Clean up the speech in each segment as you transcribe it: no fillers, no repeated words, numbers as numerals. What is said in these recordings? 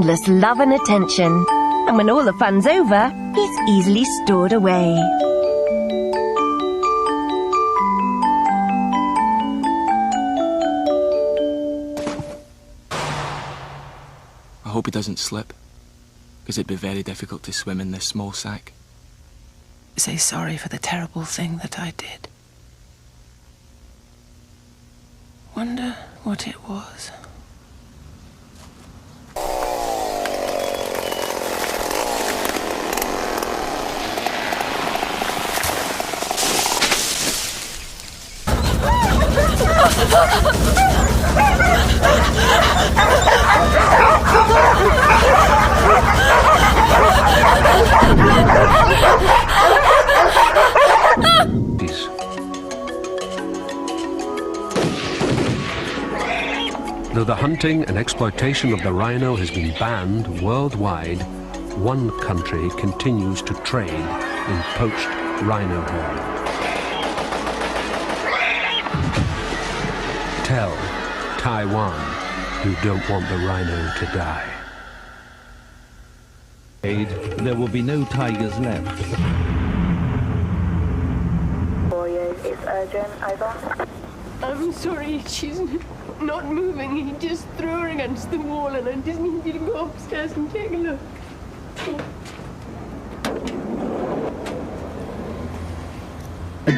endless love and attention. And when all the fun's over, it's easily stored away. I hope he doesn't slip, because it'd be very difficult to swim in this small sack. Say sorry for the terrible thing that I did. Wonder what it was. Though the hunting and exploitation of the rhino has been banned worldwide, one country continues to trade in poached rhino horn. Tell Taiwan you don't want the rhino to die. There will be no tigers left. 4 years is urgent, over. I'm sorry, she's not moving. He just threw her against the wall and I just need you to go upstairs and take a look.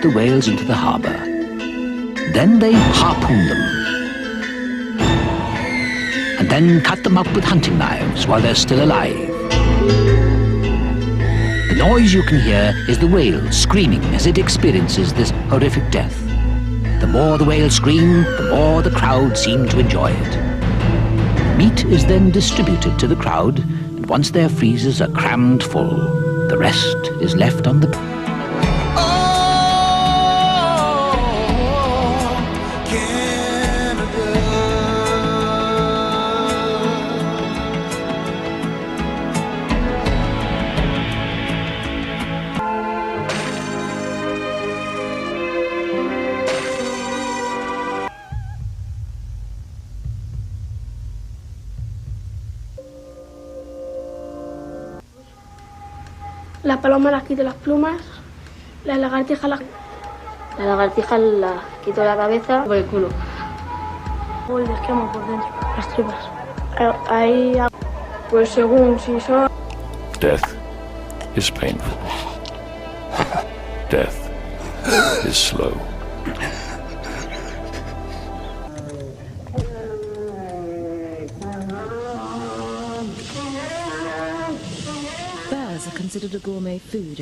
The whales into the harbour. Then they harpoon them. And then cut them up with hunting knives while they're still alive. The noise you can hear is the whale screaming as it experiences this horrific death. The more the whales scream, the more the crowd seem to enjoy it. Meat is then distributed to the crowd, and once their freezers are crammed full, the rest is left on the... La paloma las quito las plumas, la lagartija la quito la cabeza por el culo. Voy de esquema por dentro, las tripas. Ahí, pues según si son... Death is painful. Death is slow. Bears are considered a gourmet food.